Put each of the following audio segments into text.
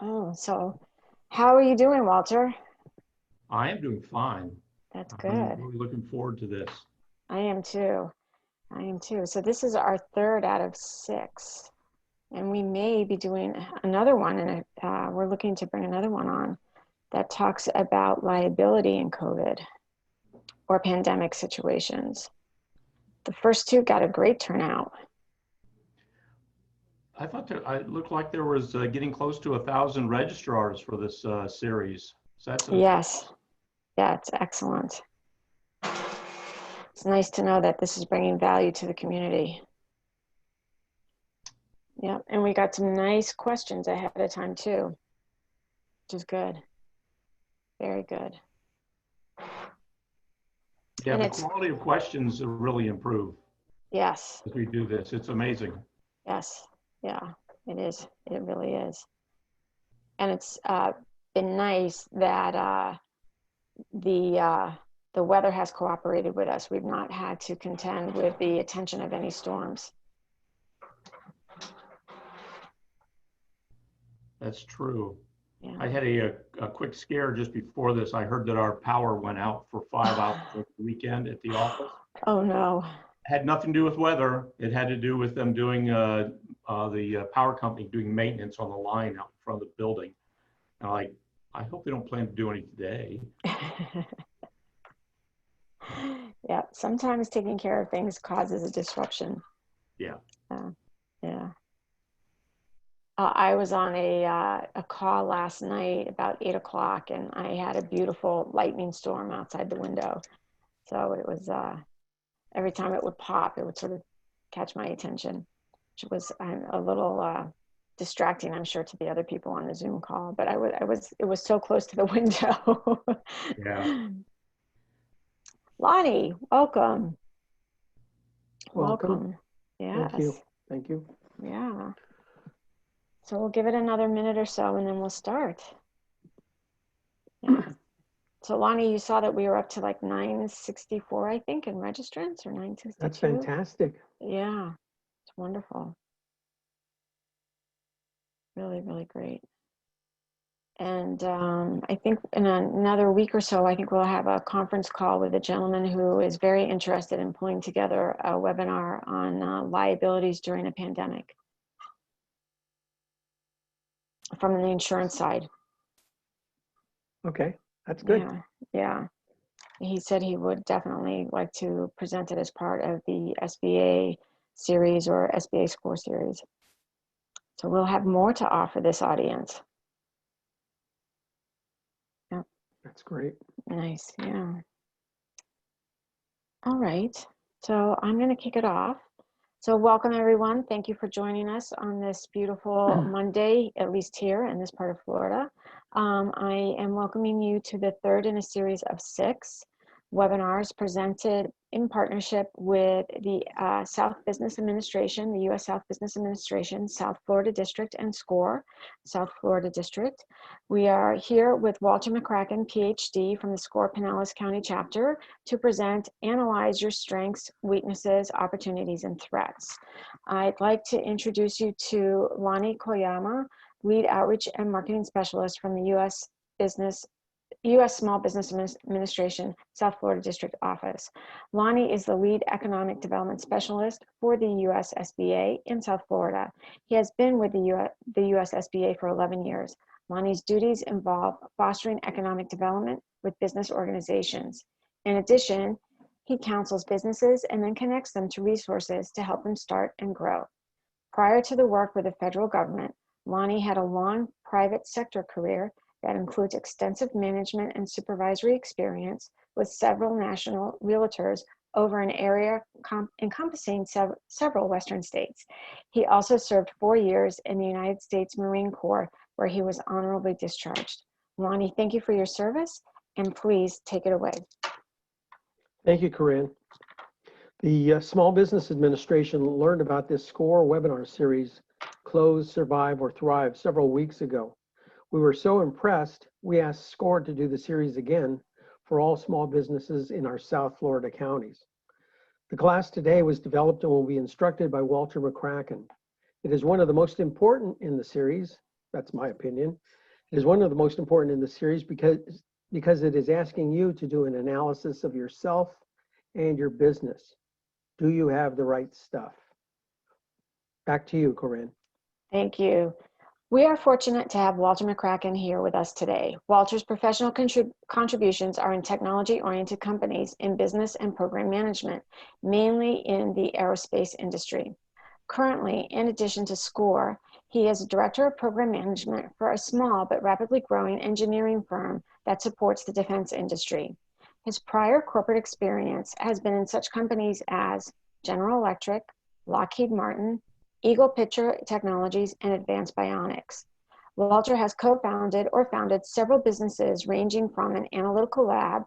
Oh, so how are you doing, Walter? I am doing fine. That's I'm good. really looking forward to this. I am too. I am too. So this is our third out of six, and we may be doing another one, and we're looking to bring another one on that talks about liability in COVID or pandemic situations. The first two got a great turnout. I thought that it looked like there was getting close to 1,000 registrars for this series. So Yes, yeah, it's excellent. It's nice to know that this is bringing value to the community. Yeah, and we got some nice questions ahead of time too, which is good. Very good. yeah, And the it's, quality of questions really improve yes, as we do this. It's amazing. yes, yeah, it is. It really is. And it's been nice that the uh, the weather has cooperated with us. We've not had to contend with the attention of any storms. That's true. Yeah. I had a quick scare just before this. I heard that our power went out for 5 hours over the weekend at the office. Oh no. Had nothing to do with weather. It had to do with them doing the power company doing maintenance on the line out in front of the building. And I hope they don't plan to do any today. Yeah, sometimes taking care of things causes a disruption. Yeah. Yeah. I was on a call last night about 8 o'clock, and I had a beautiful lightning storm outside the window. So it was every time it would pop, it would sort of catch my attention, which was a little distracting, I'm sure, to the other people on the Zoom call. But it was so close to the window. Yeah. Lonnie, welcome. Welcome. Welcome. Thank you. Yes. Thank you. Yeah. So we'll give it another minute or so and then we'll start. Yeah. So Lonnie, you saw that we were up to like 964, I think, in registrants, or 962. That's fantastic. Yeah, it's wonderful. Really, really great. And I think in another week or so, I think we'll have a conference call with a gentleman who is very interested in pulling together a webinar on liabilities during a pandemic from the insurance side. Okay, that's good. Yeah, yeah. He said he would definitely like to present it as part of the SBA series or SBA score series. So we'll have more to offer this audience. Yeah. That's great. Nice, yeah. All right, so I'm going to kick it off. So welcome everyone. Thank you for joining us on this beautiful Monday, at least here in this part of Florida. I am welcoming you to the third in a series of 6 webinars presented in partnership with the South Business Administration, the U.S. South Business Administration, South Florida District, and SCORE, South Florida District. We are here with Walter McCracken, PhD, from the SCORE Pinellas County chapter, to present Analyze Your Strengths, Weaknesses, Opportunities, and Threats. I'd like to introduce you to Lonnie Koyama, Lead Outreach and Marketing Specialist from the U.S. Small Business Administration, South Florida District Office. Lonnie is the Lead Economic Development Specialist for the U.S. SBA in South Florida. He has been with the U.S. SBA for 11 years. Lonnie's duties involve fostering economic development with business organizations. In addition, he counsels businesses and then connects them to resources to help them start and grow. Prior to the work with the federal government, Lonnie had a long private sector career that includes extensive management and supervisory experience with several national realtors over an area encompassing several Western states. He also served 4 years in the United States Marine Corps, where he was honorably discharged. Lonnie, thank you for your service, and please take it away. Thank you, Corinne. The Small Business Administration learned about this SCORE webinar series, Close, Survive, or Thrive, several weeks ago. We were so impressed, we asked SCORE to do the series again for all small businesses in our South Florida counties. The class today was developed and will be instructed by Walter McCracken. It is one of the most important in the series That's my opinion. It is one of the most important in the series because it is asking you to do an analysis of yourself and your business. Do you have the right stuff? Back to you, Corinne. Thank you. We are fortunate to have Walter McCracken here with us today. Walter's professional contributions are in technology-oriented companies in business and program management, mainly in the aerospace industry. Currently, in addition to SCORE, he is a director of program management for a small but rapidly growing engineering firm that supports the defense industry. His prior corporate experience has been in such companies as General Electric, Lockheed Martin, Eagle Picture Technologies, and Advanced Bionics. Walter has co-founded or founded several businesses ranging from an analytical lab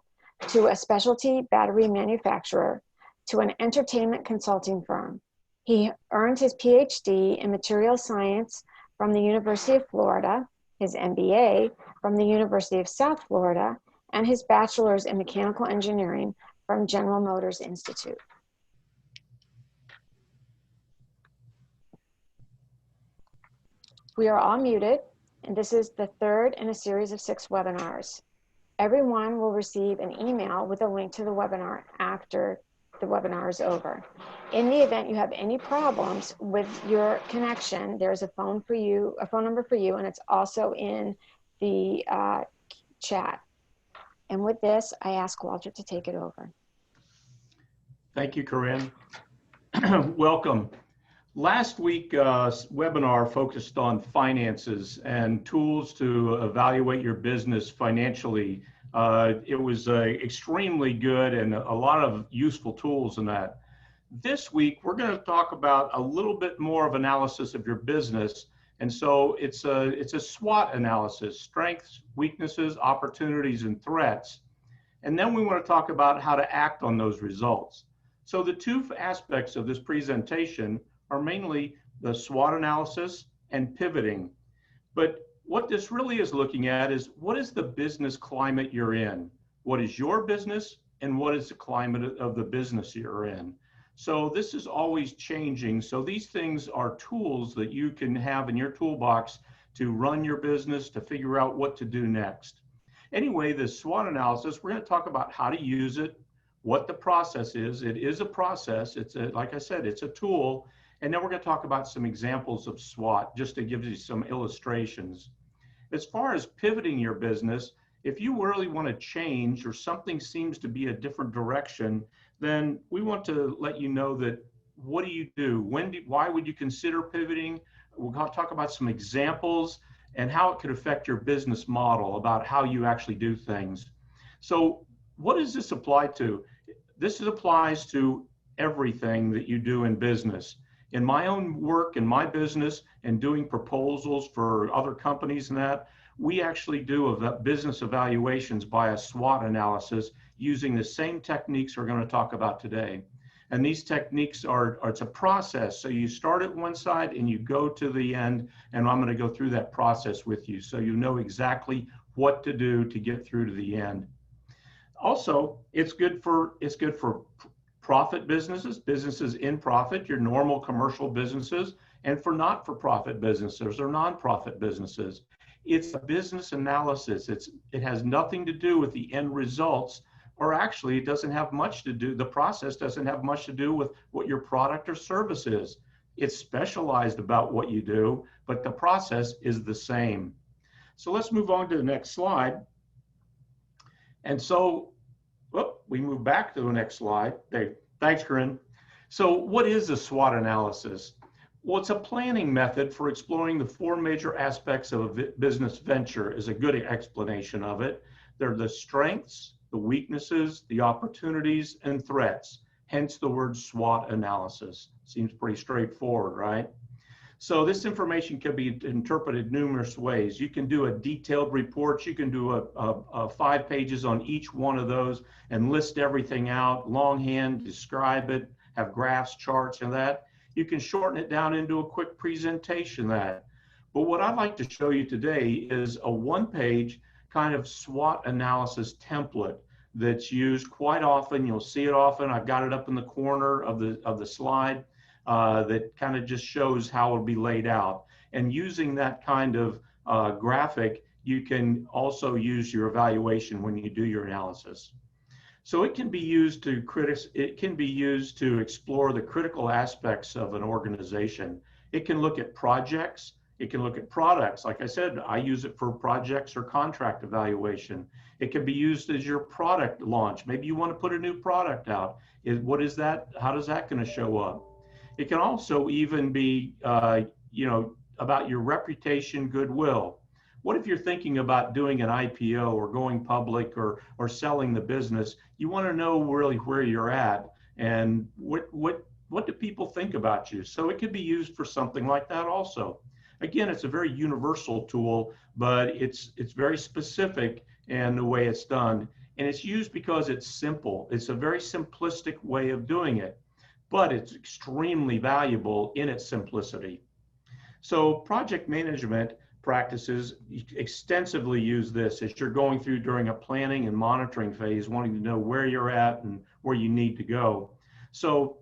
to a specialty battery manufacturer to an entertainment consulting firm. He earned his PhD in material science from the University of Florida, his MBA from the University of South Florida, and his bachelor's in mechanical engineering from General Motors Institute. We are all muted, and this is the third in a series of 6 webinars. Everyone will receive an email with a link to the webinar after the webinar is over. In the event you have any problems with your connection, there's a phone number for you, and it's also in the chat. And with this, I ask Walter to take it over. Thank you, Corinne. Welcome. Last week's webinar focused on finances and tools to evaluate your business financially. It was extremely good and a lot of useful tools in that. This week, we're going to talk about a little bit more of analysis of your business. And so it's a SWOT analysis: strengths, weaknesses, opportunities, and threats. And then we want to talk about how to act on those results. So the two aspects of this presentation are mainly the SWOT analysis and pivoting. But what this really is looking at is, what is the business climate you're in? What is your business, and what is the climate of the business you're in? So this is always changing. So these things are tools that you can have in your toolbox to run your business, to figure out what to do next. Anyway, the SWOT analysis, we're going to talk about how to use it, what the process is. It is a process. Like I said, it's a tool. And then we're going to talk about some examples of SWOT, just to give you some illustrations. As far as pivoting your business, if you really want to change or something seems to be a different direction, then we want to let you know that what do you do? Why would you consider pivoting? We'll talk about some examples and how it could affect your business model, about how you actually do things. So what does this apply to? This applies to everything that you do in business. In my own work, in my business, and doing proposals for other companies and that, we actually do business evaluations by a SWOT analysis using the same techniques we're going to talk about today. And these techniques it's a process. So you start at one side and you go to the end, and I'm going to go through that process with you so you know exactly what to do to get through to the end. Also, it's good for profit businesses in profit, your normal commercial businesses, and for not-for-profit businesses or nonprofit businesses. It's a business analysis. It has nothing to do with the end results, or actually it doesn't have much to do, the process doesn't have much to do with what your product or service is. It's specialized about what you do, but the process is the same. So let's move on to the next slide. And so, we move back to the next slide. Okay, thanks, Corinne. So what is a SWOT analysis? Well, it's a planning method for exploring the 4 major aspects of a business venture, is a good explanation of it. They're the strengths, the weaknesses, the opportunities, and threats. Hence the word SWOT analysis. Seems pretty straightforward, right? So this information can be interpreted numerous ways. You can do a detailed report. You can do a 5 pages on each one of those and list everything out, longhand, describe it, have graphs, charts, and that. You can shorten it down into a quick presentation of that. But what I'd like to show you today is a 1-page kind of SWOT analysis template that's used quite often. You'll see it often. I've got it up in the corner of the slide. That kind of just shows how it'll be laid out. And using that kind of graphic, you can also use your evaluation when you do your analysis. So it can be used to explore the critical aspects of an organization. It can look at projects. It can look at products. Like I said, I use it for projects or contract evaluation. It can be used as your product launch. Maybe you want to put a new product out. What is that? How does that going to show up? It can also even be, about your reputation, goodwill. What if you're thinking about doing an IPO or going public or selling the business? You want to know really where you're at and what do people think about you? So it could be used for something like that also. Again, it's a very universal tool, but it's very specific in the way it's done. And it's used because it's simple. It's a very simplistic way of doing it, but it's extremely valuable in its simplicity. So project management practices extensively use this as you're going through during a planning and monitoring phase, wanting to know where you're at and where you need to go. So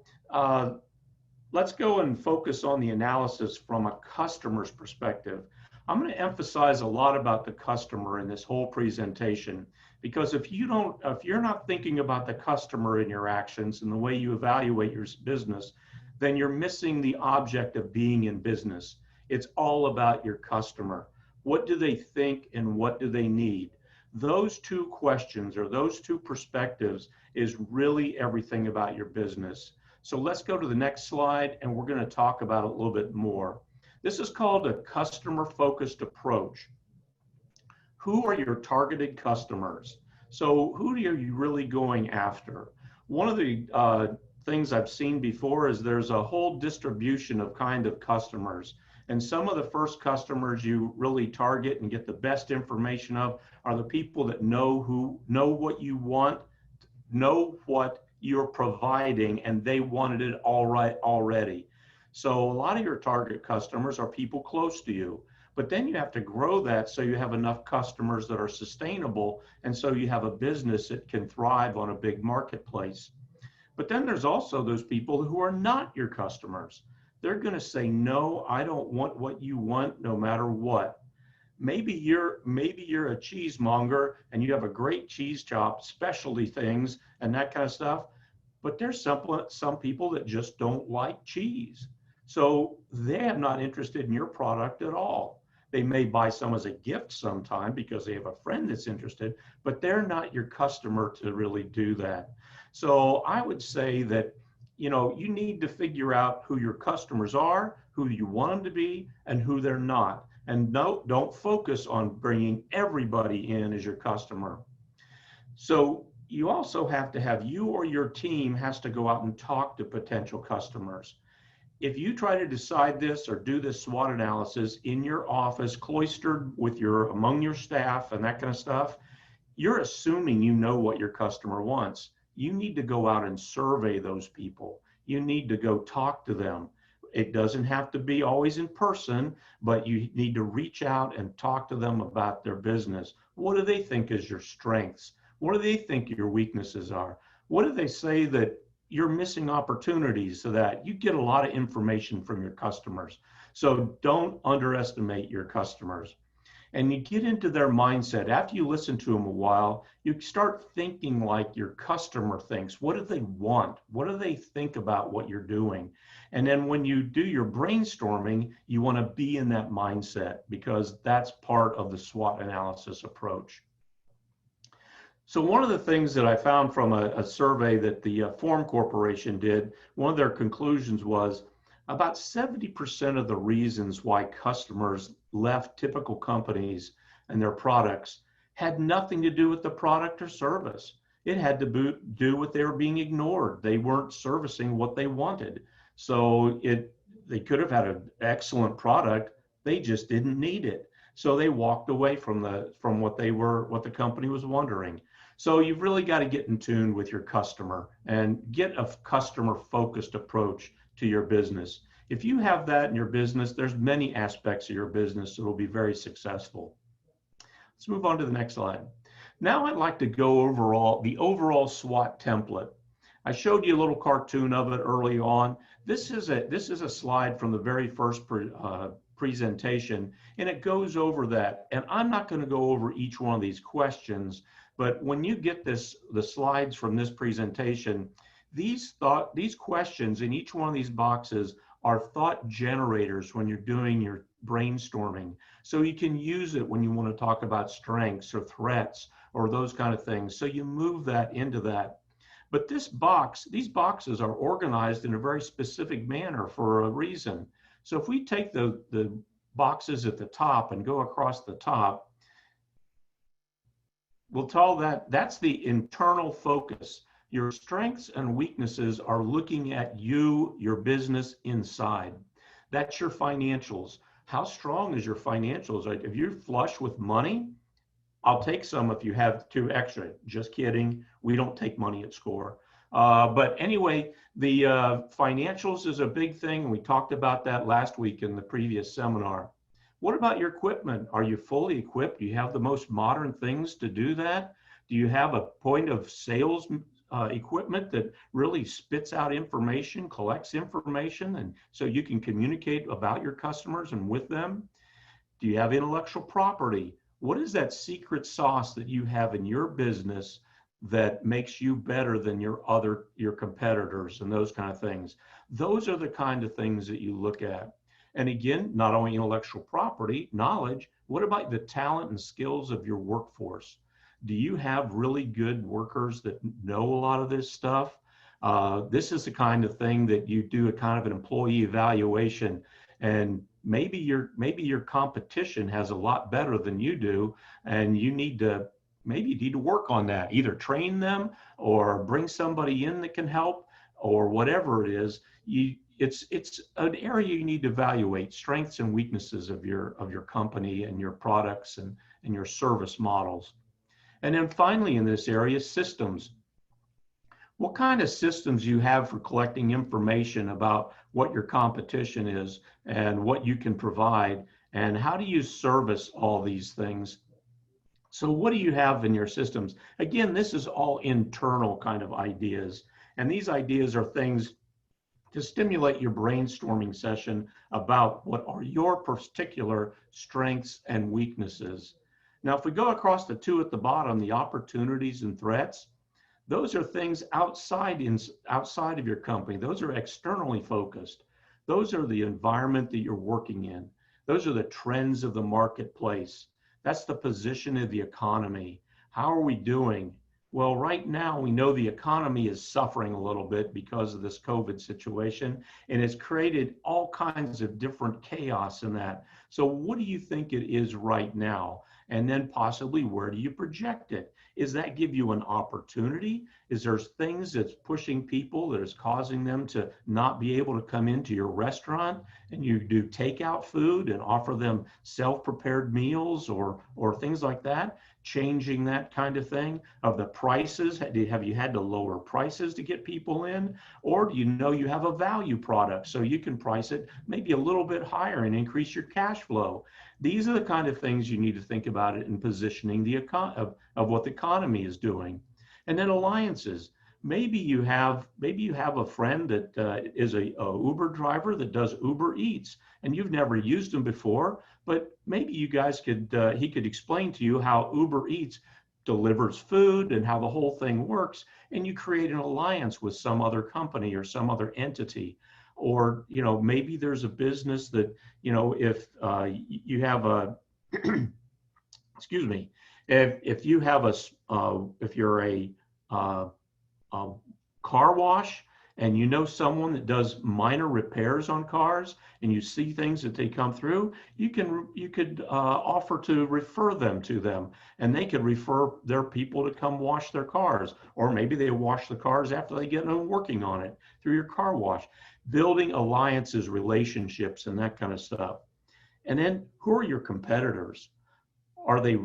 let's go and focus on the analysis from a customer's perspective. I'm going to emphasize a lot about the customer in this whole presentation, because if you're not thinking about the customer in your actions and the way you evaluate your business, then you're missing the object of being in business. It's all about your customer. What do they think and what do they need? Those two questions or those two perspectives is really everything about your business. So let's go to the next slide and we're going to talk about it a little bit more. This is called a customer-focused approach. Who are your targeted customers? So who are you really going after? One of the things I've seen before is there's a whole distribution of kind of customers. And some of the first customers you really target and get the best information of are the people that know what you want, know what you're providing, and they wanted it all right already. So a lot of your target customers are people close to you, but then you have to grow that so you have enough customers that are sustainable, and so you have a business that can thrive on a big marketplace. But then there's also those people who are not your customers. They're going to say, no, I don't want what you want no matter what. Maybe you're a cheesemonger and you have a great cheese chop, specialty things and that kind of stuff, but there's some people that just don't like cheese. So they're not interested in your product at all. They may buy some as a gift sometime because they have a friend that's interested, but they're not your customer to really do that. So I would say that you need to figure out who your customers are, who you want them to be, and who they're not. And don't focus on bringing everybody in as your customer. So you also have to have you or your team has to go out and talk to potential customers. If you try to decide this or do this SWOT analysis in your office, cloistered among your staff and that kind of stuff, you're assuming you know what your customer wants. You need to go out and survey those people. You need to go talk to them. It doesn't have to be always in person, but you need to reach out and talk to them about their business. What do they think is your strengths? What do they think your weaknesses are? What do they say that you're missing opportunities so that you get a lot of information from your customers? So don't underestimate your customers. And you get into their mindset. After you listen to them a while, you start thinking like your customer thinks. What do they want? What do they think about what you're doing? And then when you do your brainstorming, you want to be in that mindset because that's part of the SWOT analysis approach. So one of the things that I found from a survey that the Form Corporation did, one of their conclusions was about 70% of the reasons why customers left typical companies and their products had nothing to do with the product or service. It had to do with they were being ignored. They weren't servicing what they wanted. So they could have had an excellent product. They just didn't need it. So they walked away from what the company was wondering. So you've really got to get in tune with your customer and get a customer-focused approach to your business. If you have that in your business, there's many aspects of your business that will be very successful. Let's move on to the next slide. Now I'd like to go over the overall SWOT template. I showed you a little cartoon of it early on. This is a slide from the very first presentation, and it goes over that. And I'm not going to go over each one of these questions, but when you get the slides from this presentation, these questions in each one of these boxes are thought generators when you're doing your brainstorming. So you can use it when you want to talk about strengths or threats or those kind of things. So you move that into that. But these boxes are organized in a very specific manner for a reason. So if we take the boxes at the top and go across the top, we'll tell that's the internal focus. Your strengths and weaknesses are looking at you, your business inside. That's your financials. How strong is your financials? If you're flush with money, I'll take some if you have 2 extra. Just kidding. We don't take money at SCORE. But anyway, the financials is a big thing. And we talked about that last week in the previous seminar. What about your equipment? Are you fully equipped? Do you have the most modern things to do that? Do you have a point of sales equipment that really spits out information, collects information, and so you can communicate about your customers and with them? Do you have intellectual property? What is that secret sauce that you have in your business that makes you better than your competitors and those kind of things? Those are the kind of things that you look at. And again, not only intellectual property, knowledge, what about the talent and skills of your workforce? Do you have really good workers that know a lot of this stuff? This is the kind of thing that you do a kind of an employee evaluation, and maybe your competition has a lot better than you do, and you need to work on that. Either train them or bring somebody in that can help, or whatever it is. It's an area you need to evaluate strengths and weaknesses of your company and your products and your service models. And then finally in this area, systems. What kind of systems you have for collecting information about what your competition is and what you can provide, and how do you service all these things? So what do you have in your systems? Again, this is all internal kind of ideas. And these ideas are things to stimulate your brainstorming session about what are your particular strengths and weaknesses. Now, if we go across the 2 at the bottom, the opportunities and threats, those are things outside of your company. Those are externally focused. Those are the environment that you're working in. Those are the trends of the marketplace. That's the position of the economy. How are we doing? Well, right now we know the economy is suffering a little bit because of this COVID situation, and it's created all kinds of different chaos in that. So what do you think it is right now? And then possibly where do you project it? Does that give you an opportunity? Is there things that's pushing people that is causing them to not be able to come into your restaurant, and you do takeout food and offer them self-prepared meals or things like that? Changing that kind of thing of the prices. Have you had to lower prices to get people in? Or do you know you have a value product so you can price it maybe a little bit higher and increase your cash flow? These are the kind of things you need to think about it in positioning of what the economy is doing. And then alliances. Maybe you have a friend that is a Uber driver that does Uber Eats, and you've never used them before, but maybe you guys he could explain to you how Uber Eats delivers food and how the whole thing works, and you create an alliance with some other company or some other entity. Or, maybe there's a business that, if you have a, excuse me, if you're a car wash and you know someone that does minor repairs on cars and you see things that they come through, you could offer to refer them to them, and they could refer their people to come wash their cars, or maybe they wash the cars after they get done working on it through your car wash. Building alliances, relationships, and that kind of stuff. And then who are your competitors? Are they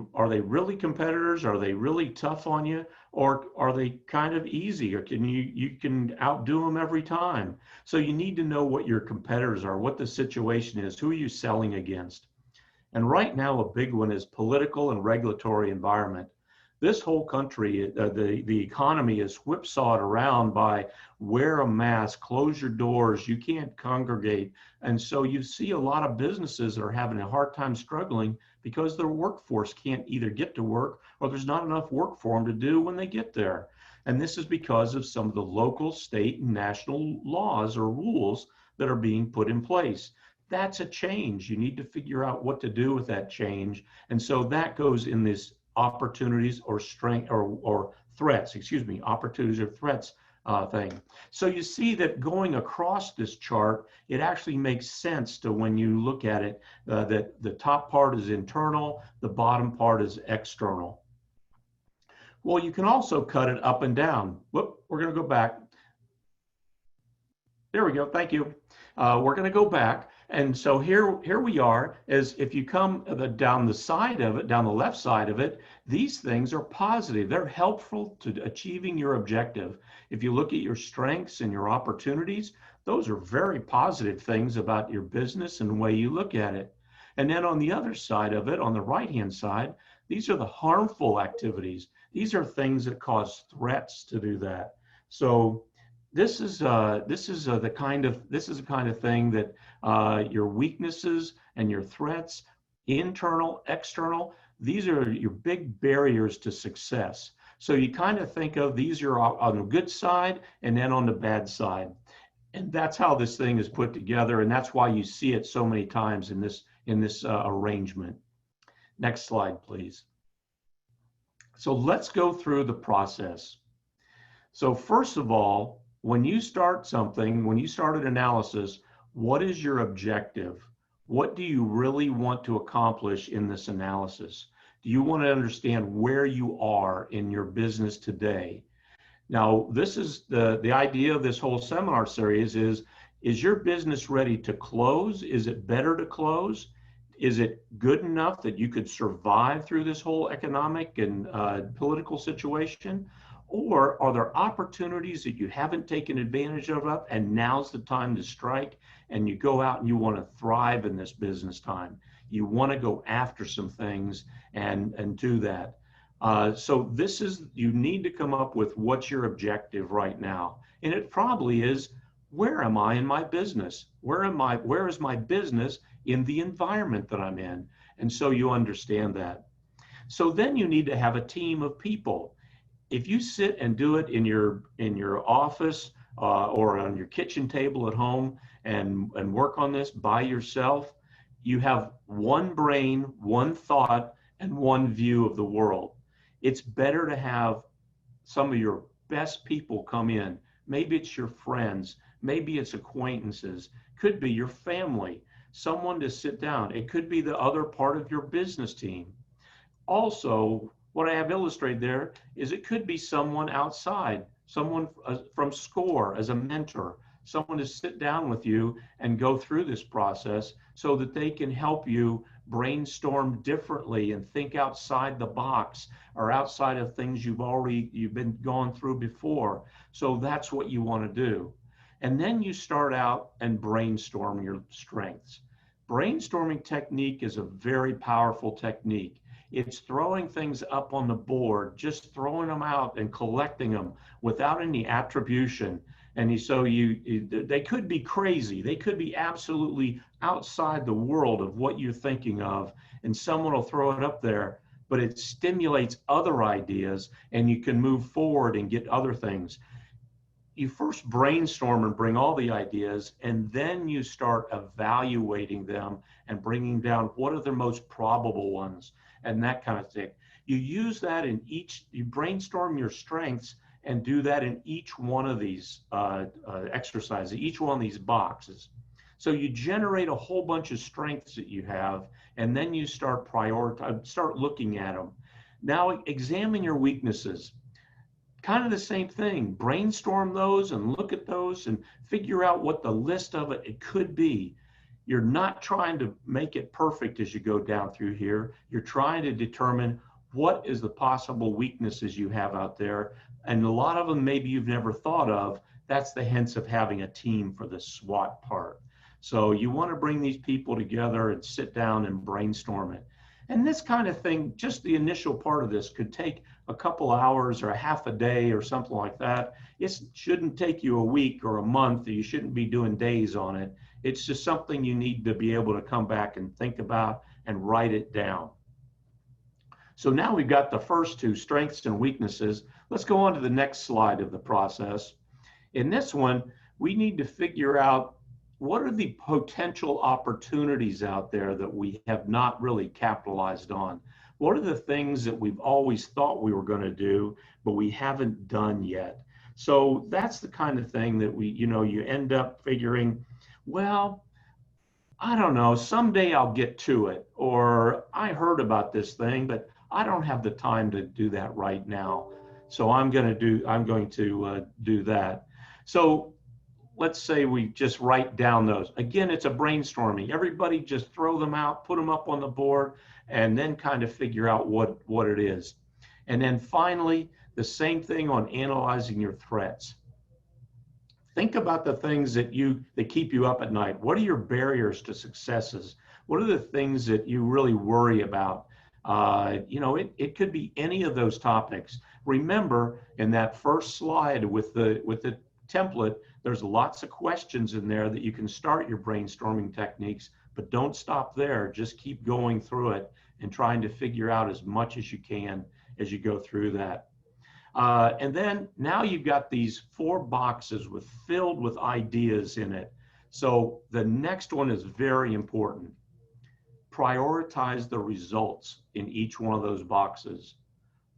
really competitors? Are they really tough on you? Or are they kind of easy? Or can you can outdo them every time? So you need to know what your competitors are, what the situation is, who are you selling against? And right now, a big one is political and regulatory environment. This whole country, the economy is whipsawed around by wear a mask, close your doors, you can't congregate. And so you see a lot of businesses that are having a hard time struggling because their workforce can't either get to work or there's not enough work for them to do when they get there. And this is because of some of the local, state, and national laws or rules that are being put in place. That's a change. You need to figure out what to do with that change. And so that goes in this opportunities or strength or threats, opportunities or threats thing. So you see that going across this chart, it actually makes sense to when you look at it, that the top part is internal, the bottom part is external. Well, you can also cut it up and down. Whoop, we're going to go back. There we go. Thank you. We're going to go back. And so here we are, as if you come down the side of it, down the left side of it, these things are positive. They're helpful to achieving your objective. If you look at your strengths and your opportunities, those are very positive things about your business and the way you look at it. And then on the other side of it, on the right-hand side, these are the harmful activities. These are things that cause threats to do that. So this is the kind of thing that your weaknesses and your threats, internal, external, these are your big barriers to success. So you kind of think of these are on the good side and then on the bad side. And that's how this thing is put together. And that's why you see it so many times in this arrangement. Next slide, please. So let's go through the process. So first of all, when you start something, when you start an analysis, what is your objective? What do you really want to accomplish in this analysis? Do you want to understand where you are in your business today? Now, this is the idea of this whole seminar series is your business ready to close? Is it better to close? Is it good enough that you could survive through this whole economic and political situation? Or are there opportunities that you haven't taken advantage of and now's the time to strike and you go out and you want to thrive in this business time? You want to go after some things and do that. So you need to come up with what's your objective right now. And it probably is, where am I in my business? Where is my business in the environment that I'm in? And so you understand that. So then you need to have a team of people. If you sit and do it in your office or on your kitchen table at home and work on this by yourself, you have one brain, one thought, and one view of the world. It's better to have some of your best people come in. Maybe it's your friends, maybe it's acquaintances, could be your family, someone to sit down. It could be the other part of your business team. Also, what I have illustrated there is it could be someone outside, someone from SCORE as a mentor, someone to sit down with you and go through this process so that they can help you brainstorm differently and think outside the box or outside of things you've been gone through before. So that's what you want to do. And then you start out and brainstorm your strengths. Brainstorming technique is a very powerful technique. It's throwing things up on the board, just throwing them out and collecting them without any attribution. And so they could be crazy. They could be absolutely outside the world of what you're thinking of, and someone will throw it up there, but it stimulates other ideas and you can move forward and get other things. You first brainstorm and bring all the ideas, and then you start evaluating them and bringing down what are the most probable ones and that kind of thing. You use that you brainstorm your strengths and do that in each one of these exercises, each one of these boxes. So you generate a whole bunch of strengths that you have, and then you start looking at them. Now examine your weaknesses. Kind of the same thing. Brainstorm those and look at those and figure out what the list of it could be. You're not trying to make it perfect as you go down through here. You're trying to determine what is the possible weaknesses you have out there. And a lot of them maybe you've never thought of. That's the hence of having a team for the SWOT part. So you want to bring these people together and sit down and brainstorm it. And this kind of thing, just the initial part of this could take a couple hours or a half a day or something like that. It shouldn't take you a week or a month, or you shouldn't be doing days on it. It's just something you need to be able to come back and think about and write it down. So now we've got the first two, strengths and weaknesses. Let's go on to the next slide of the process. In this one, we need to figure out what are the potential opportunities out there that we have not really capitalized on? What are the things that we've always thought we were going to do, but we haven't done yet? So that's the kind of thing that you end up figuring, well, I don't know, someday I'll get to it, or I heard about this thing, but I don't have the time to do that right now. So I'm going to do that. So let's say we just write down those. Again, it's a brainstorming. Everybody just throw them out, put them up on the board, and then kind of figure out what it is. And then finally, the same thing on analyzing your threats. Think about the things that keep you up at night. What are your barriers to successes? What are the things that you really worry about? It could be any of those topics. Remember, in that first slide with the template, there's lots of questions in there that you can start your brainstorming techniques, but don't stop there. Just keep going through it and trying to figure out as much as you can as you go through that. And then now you've got these 4 boxes filled with ideas in it. So the next one is very important. Prioritize the results in each one of those boxes.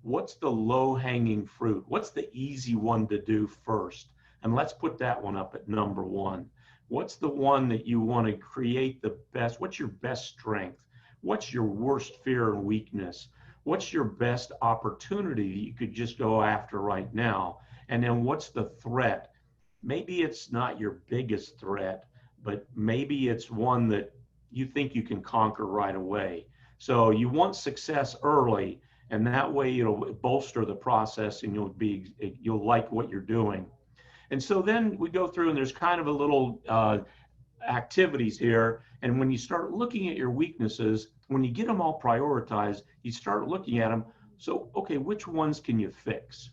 What's the low-hanging fruit? What's the easy one to do first? And let's put that one up at number 1. What's the one that you want to create the best? What's your best strength? What's your worst fear and weakness? What's your best opportunity that you could just go after right now? And then what's the threat? Maybe it's not your biggest threat, but maybe it's one that you think you can conquer right away. So you want success early, and that way it'll bolster the process and you'll like what you're doing. And so then we go through and there's kind of a little activities here. And when you start looking at your weaknesses, when you get them all prioritized, you start looking at them. So, okay, which ones can you fix?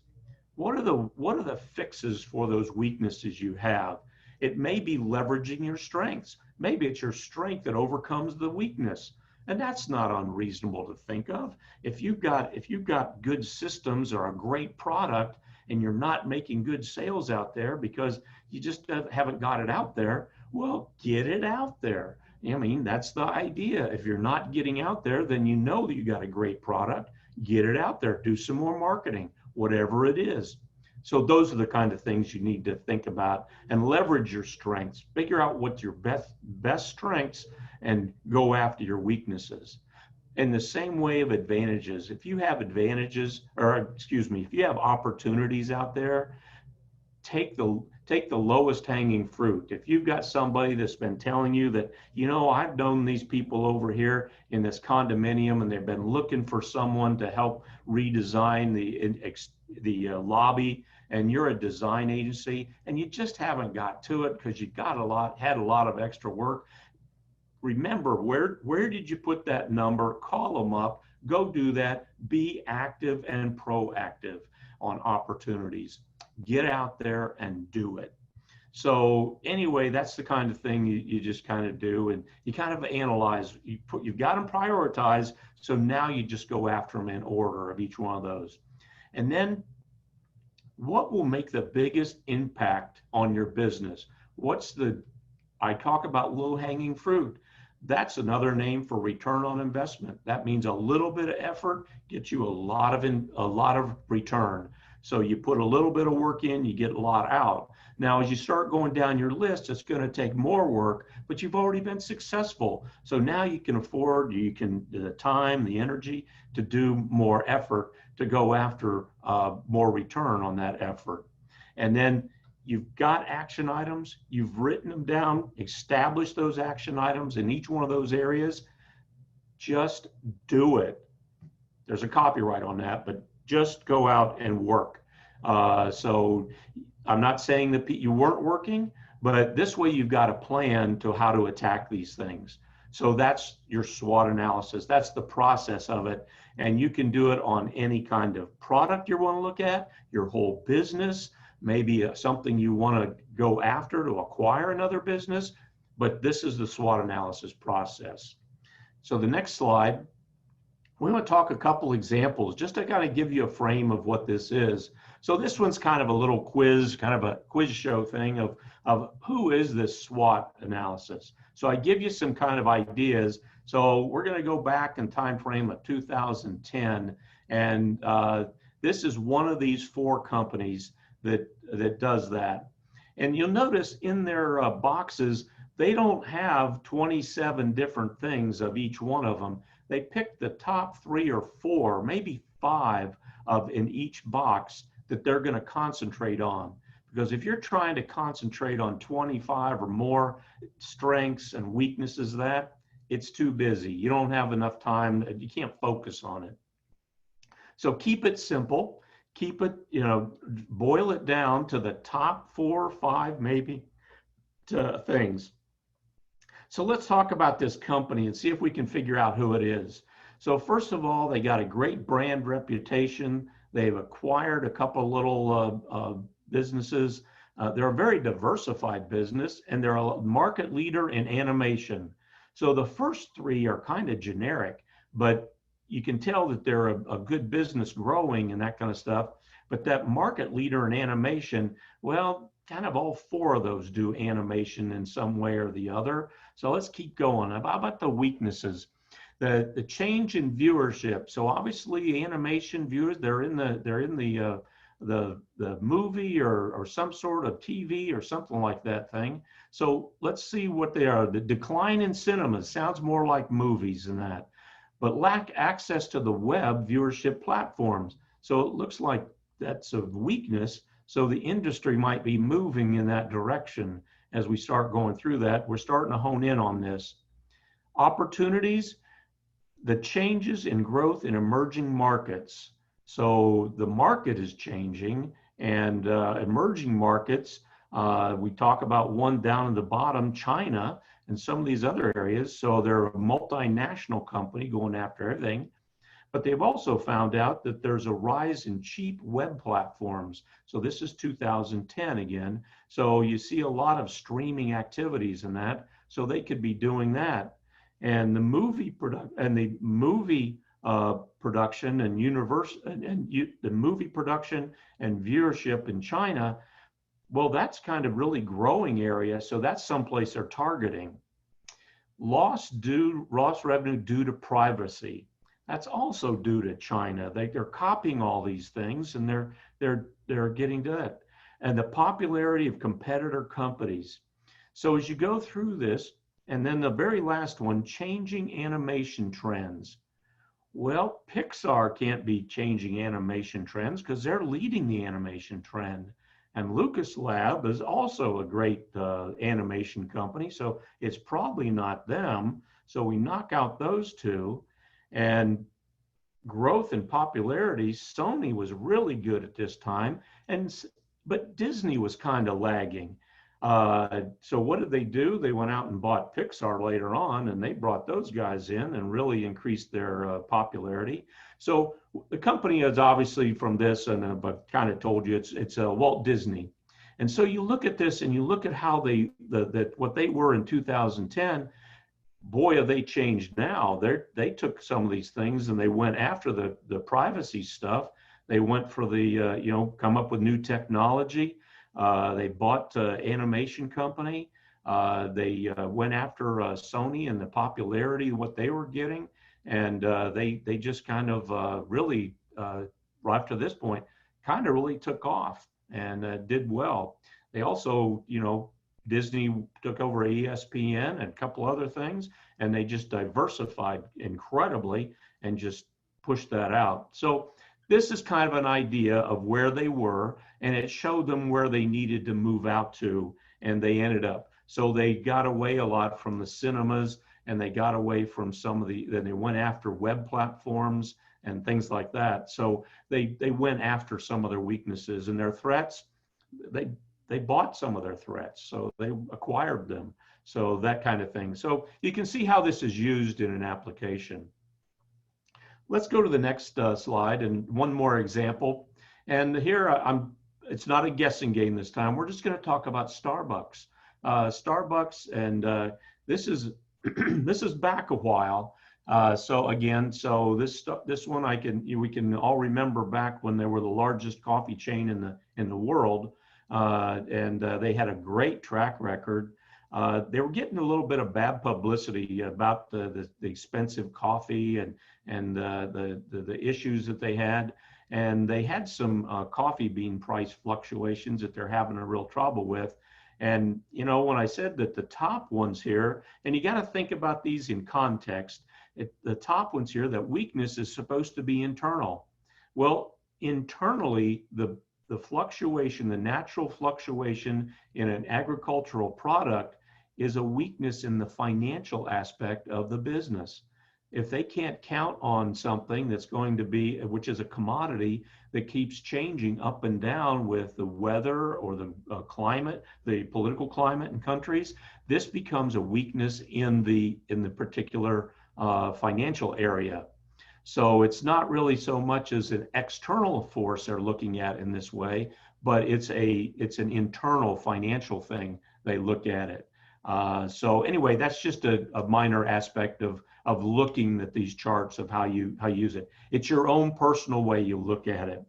What are the fixes for those weaknesses you have? It may be leveraging your strengths. Maybe it's your strength that overcomes the weakness. And that's not unreasonable to think of. If you've got good systems or a great product and you're not making good sales out there because you just haven't got it out there, well, get it out there. I mean, that's the idea. If you're not getting out there, then you know that you got a great product. Get it out there. Do some more marketing, whatever it is. So those are the kind of things you need to think about and leverage your strengths. Figure out what your best strengths and go after your weaknesses. In the same way of advantages, if you have if you have opportunities out there, take the lowest hanging fruit. If you've got somebody that's been telling you that, I've known these people over here in this condominium and they've been looking for someone to help redesign the lobby, and you're a design agency and you just haven't got to it because you had a lot of extra work. Remember, where did you put that number? Call them up, go do that, be active and proactive on opportunities. Get out there and do it. So anyway, that's the kind of thing you just kind of do, and you kind of analyze. You've got them prioritized, so now you just go after them in order of each one of those. And then what will make the biggest impact on your business? I talk about low-hanging fruit. That's another name for return on investment. That means a little bit of effort gets you a lot of return. So you put a little bit of work in, you get a lot out. Now, as you start going down your list, it's going to take more work, but you've already been successful. So now you can afford, the time, the energy to do more effort to go after more return on that effort. And then you've got action items, you've written them down, established those action items in each one of those areas. Just do it. There's a copyright on that, but just go out and work. So I'm not saying that you weren't working, but this way you've got a plan to how to attack these things. So that's your SWOT analysis. That's the process of it. And you can do it on any kind of product you want to look at, your whole business, maybe something you want to go after to acquire another business. But this is the SWOT analysis process. So the next slide, we want to talk a couple examples just to kind of give you a frame of what this is. So this one's kind of a little quiz, kind of a quiz show thing of who is this SWOT analysis. So I give you some kind of ideas. So we're going to go back in time frame of 2010, and this is one of these 4 companies that does that. And you'll notice in their boxes, they don't have 27 different things of each one of them. They pick the top 3 or 4, maybe 5 of in each box that they're going to concentrate on. Because if you're trying to concentrate on 25 or more strengths and weaknesses of that, it's too busy. You don't have enough time. You can't focus on it. So keep it simple. Keep it, boil it down to the top 4 or 5 maybe things. So let's talk about this company and see if we can figure out who it is. So first of all, they got a great brand reputation. They've acquired a couple little businesses. They're a very diversified business, and they're a market leader in animation. So the first 3 are kind of generic, but you can tell that they're a good business growing and that kind of stuff. But that market leader in animation, well, kind of all 4 of those do animation in some way or the other. So let's keep going. How about the weaknesses? The change in viewership. So obviously animation viewers, they're in the movie or some sort of TV or something like that thing. So let's see what they are. The decline in cinemas sounds more like movies than that, but lack access to the web viewership platforms. So it looks like that's a weakness. So the industry might be moving in that direction as we start going through that. We're starting to hone in on this. Opportunities, the changes in growth in emerging markets. So the market is changing, and emerging markets, we talk about one down at the bottom, China, and some of these other areas. So they're a multinational company going after everything. But they've also found out that there's a rise in cheap web platforms. So this is 2010 again. So you see a lot of streaming activities in that. So they could be doing that. And the movie production and the movie production and the movie production and viewership in China, well, that's kind of really growing area. So that's someplace they're targeting. Lost revenue due to privacy. That's also due to China. They're copying all these things, and they're getting to that. And the popularity of competitor companies. So as you go through this, and then the very last one, changing animation trends. Well, Pixar can't be changing animation trends because they're leading the animation trend. And Lucas Lab is also a great animation company, so it's probably not them. So we knock out those 2. And growth and popularity, Sony was really good at this time, but Disney was kind of lagging. So what did they do? They went out and bought Pixar later on, and they brought those guys in and really increased their popularity. So the company is obviously from this, and but kind of told you it's Walt Disney. And so you look at this and you look at how what they were in 2010. Boy, have they changed now. They took some of these things and they went after the privacy stuff. They went for the, come up with new technology. They bought animation company. They went after Sony and the popularity of what they were getting. And they just kind of really, right up to this point, kind of really took off and did well. They also, Disney took over ESPN and a couple other things, and they just diversified incredibly and just pushed that out. So this is kind of an idea of where they were, and it showed them where they needed to move out to, and they ended up. So they got away a lot from the cinemas, and they got away from then they went after web platforms and things like that. So they went after some of their weaknesses and their threats. They bought some of their threats, so they acquired them. So that kind of thing. So you can see how this is used in an application. Let's go to the next slide and one more example. And here it's not a guessing game this time. We're just going to talk about Starbucks. Starbucks, and this is this is back a while. So again, this one we can all remember back when they were the largest coffee chain in the world, and they had a great track record. They were getting a little bit of bad publicity about the expensive coffee and the issues that they had. And they had some coffee bean price fluctuations that they're having a real trouble with. And, you know, when I said that the top ones here, and you got to think about these in context, the top ones here, that weakness is supposed to be internal. Well, internally, the fluctuation, the natural fluctuation in an agricultural product is a weakness in the financial aspect of the business. If they can't count on something that's going to be, which is a commodity that keeps changing up and down with the weather or the climate, the political climate in countries, this becomes a weakness in the particular financial area. So it's not really so much as an external force they're looking at in this way, but it's an internal financial thing they look at it. So anyway, that's just a minor aspect of looking at these charts of how you use it. It's your own personal way you look at it.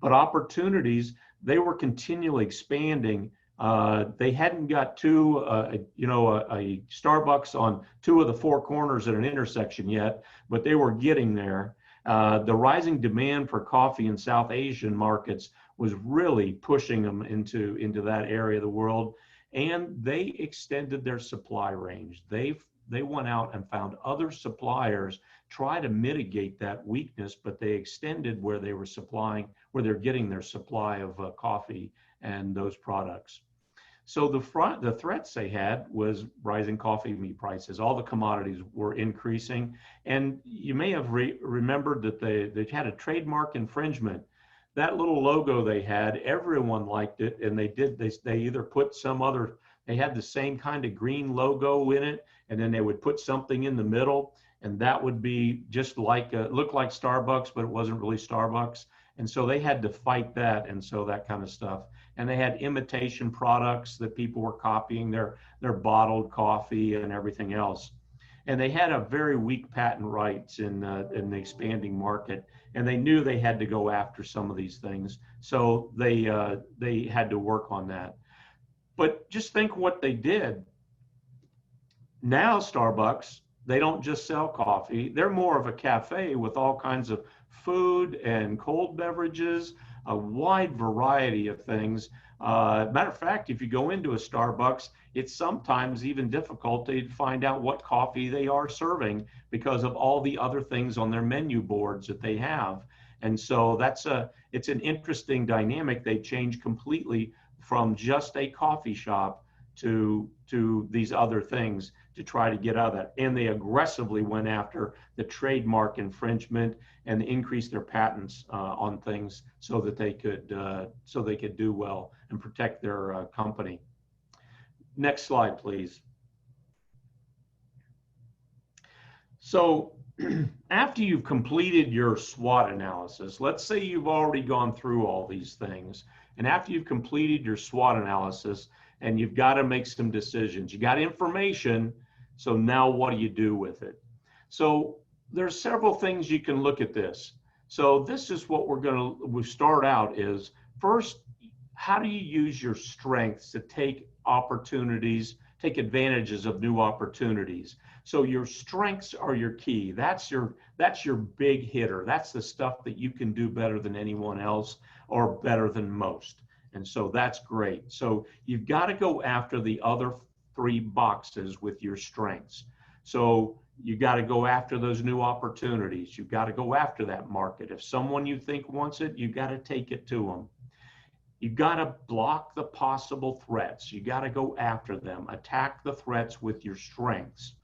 But opportunities, they were continually expanding. They hadn't got to a Starbucks on 2 of the 4 corners at an intersection yet, but they were getting there. The rising demand for coffee in South Asian markets was really pushing them into that area of the world. And they extended their supply range. They went out and found other suppliers, try to mitigate that weakness, but they extended where they were supplying, where they're getting their supply of coffee and those products. So the threats they had was rising coffee bean prices. All the commodities were increasing. And you may have remembered that they had a trademark infringement. That little logo they had, everyone liked it, and they either put they had the same kind of green logo in it, and then they would put something in the middle, and that would be just like look like Starbucks, but it wasn't really Starbucks. And so they had to fight that, and so that kind of stuff. And they had imitation products that people were copying, their bottled coffee and everything else. And they had a very weak patent rights in the expanding market, and they knew they had to go after some of these things. So they had to work on that. But just think what they did. Now Starbucks, they don't just sell coffee. They're more of a cafe with all kinds of food and cold beverages, a wide variety of things. Matter of fact, if you go into a Starbucks, it's sometimes even difficult to find out what coffee they are serving because of all the other things on their menu boards that they have. And so it's an interesting dynamic. They changed completely from just a coffee shop to these other things to try to get out of that. And they aggressively went after the trademark infringement and increased their patents on things so that they could do well and protect their company. Next slide, please. So after you've completed your SWOT analysis, let's say you've already gone through all these things, and after you've completed your SWOT analysis and you've got to make some decisions, you got information, so now what do you do with it? So there's several things you can look at this. So this is what we start out is, first, how do you use your strengths to take advantages of new opportunities? So your strengths are your key. That's your big hitter. That's the stuff that you can do better than anyone else or better than most. And so that's great. So you've got to go after the other 3 boxes with your strengths. So you got to go after those new opportunities. You've got to go after that market. If someone you think wants it, you've got to take it to them. You've got to block the possible threats. You got to go after them. Attack the threats with your strengths,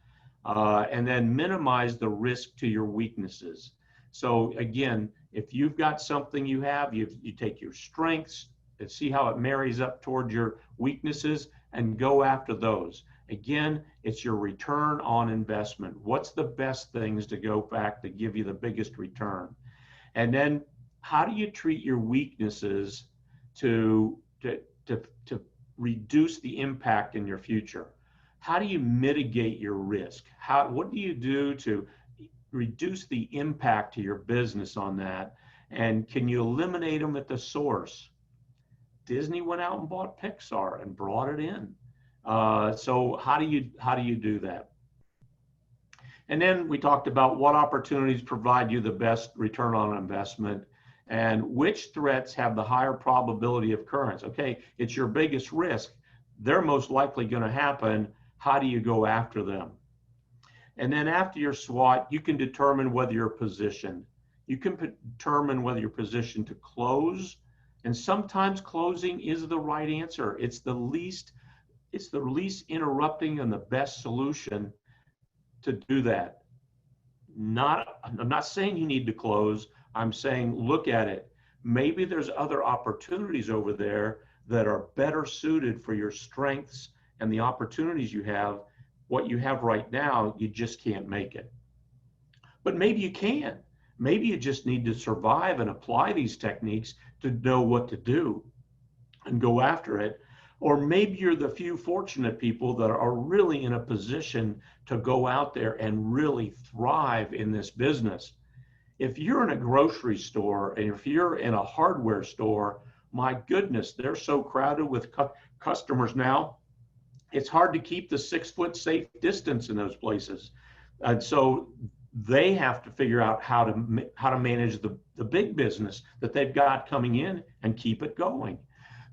and then minimize the risk to your weaknesses. So again, if you've got something you take your strengths and see how it marries up toward your weaknesses and go after those. Again, it's your return on investment. What's the best things to go back to give you the biggest return? And then how do you treat your weaknesses to reduce the impact in your future? How do you mitigate your risk? What do you do to reduce the impact to your business on that? And can you eliminate them at the source? Disney went out and bought Pixar and brought it in. So how do you do that? And then we talked about what opportunities provide you the best return on investment and which threats have the higher probability of occurrence. Okay, it's your biggest risk. They're most likely going to happen. How do you go after them? And then after your SWOT, you can determine whether you're positioned. You can determine whether you're positioned to close. And sometimes closing is the right answer. It's the least interrupting and the best solution to do that. I'm not saying you need to close. I'm saying look at it. Maybe there's other opportunities over there that are better suited for your strengths and the opportunities you have. What you have right now, you just can't make it. But maybe you can. Maybe you just need to survive and apply these techniques to know what to do and go after it. Or maybe you're the few fortunate people that are really in a position to go out there and really thrive in this business. If you're in a grocery store and if you're in a hardware store, my goodness, they're so crowded with customers now. It's hard to keep the 6-foot safe distance in those places. And so they have to figure out how to manage the big business that they've got coming in and keep it going.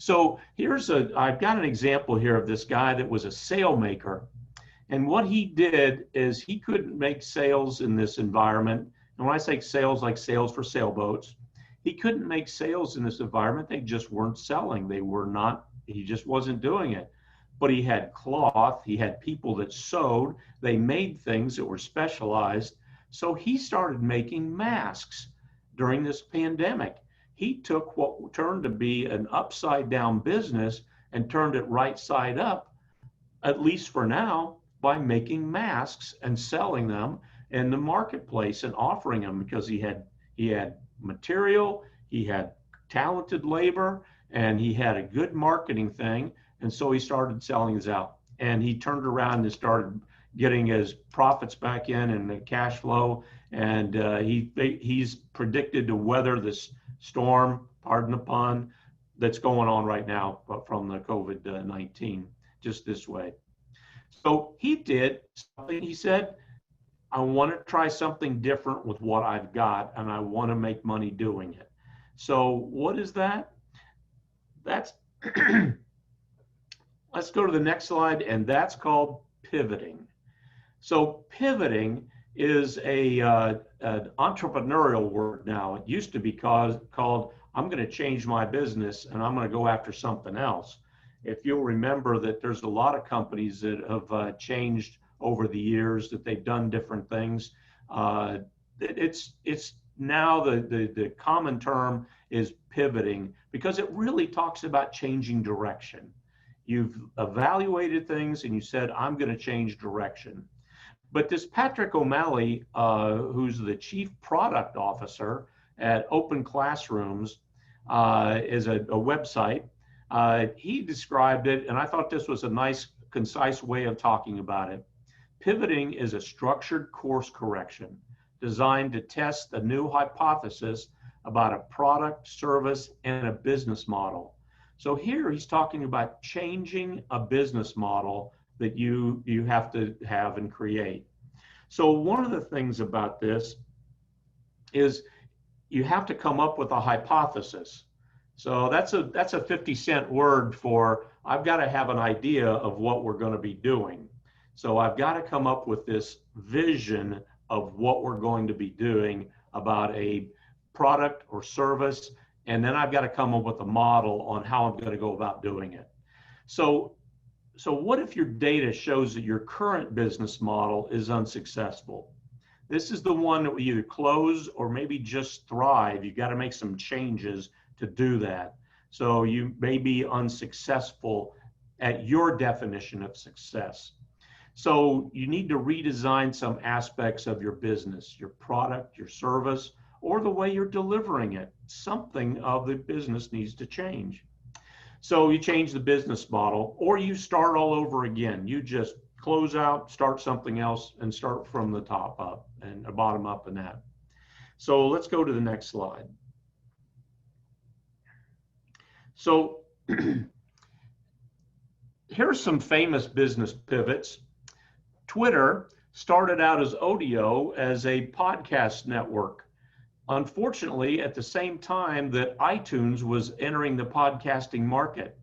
So I've got an example here of this guy that was a sail maker. And what he did is he couldn't make sales in this environment. And when I say sales, like sales for sailboats, he couldn't make sales in this environment. They just weren't selling. He just wasn't doing it. But he had cloth, he had people that sewed, they made things that were specialized. So he started making masks during this pandemic. He took what turned to be an upside down business and turned it right side up, at least for now, by making masks and selling them in the marketplace and offering them because he had material, he had talented labor, and he had a good marketing thing. And so he started selling his out, and he turned around and started getting his profits back in and the cash flow. And he's predicted to weather this storm, pardon the pun, that's going on right now from the COVID-19, just this way. So he did something. He said, I want to try something different with what I've got, and I want to make money doing it. So what is that? That's let's go to the next slide, and that's called pivoting. So pivoting is an entrepreneurial word now. It used to be called I'm going to change my business and I'm going to go after something else. If you'll remember that there's a lot of companies that have changed over the years, that they've done different things. It's now the common term is pivoting because it really talks about changing direction. You've evaluated things and you said, I'm going to change direction. But this Patrick O'Malley, who's the chief product officer at Open Classrooms, is a website. He described it, and I thought this was a nice, concise way of talking about it. Pivoting is a structured course correction designed to test a new hypothesis about a product, service, and a business model. So here he's talking about changing a business model that you have to have and create. So one of the things about this is you have to come up with a hypothesis. So that's a 50-cent word for I've got to have an idea of what we're going to be doing. So I've got to come up with this vision of what we're going to be doing about a product or service, and then I've got to come up with a model on how I'm going to go about doing it. So what if your data shows that your current business model is unsuccessful? This is the one that will either close or maybe just thrive. You've got to make some changes to do that. So you may be unsuccessful at your definition of success. So you need to redesign some aspects of your business, your product, your service, or the way you're delivering it. Something of the business needs to change. So you change the business model, or you start all over again. You just close out, start something else, and start from the top up and bottom up in that. So let's go to the next slide. So here's some famous business pivots. Twitter started out as audio, as a podcast network. Unfortunately, at the same time that iTunes was entering the podcasting market.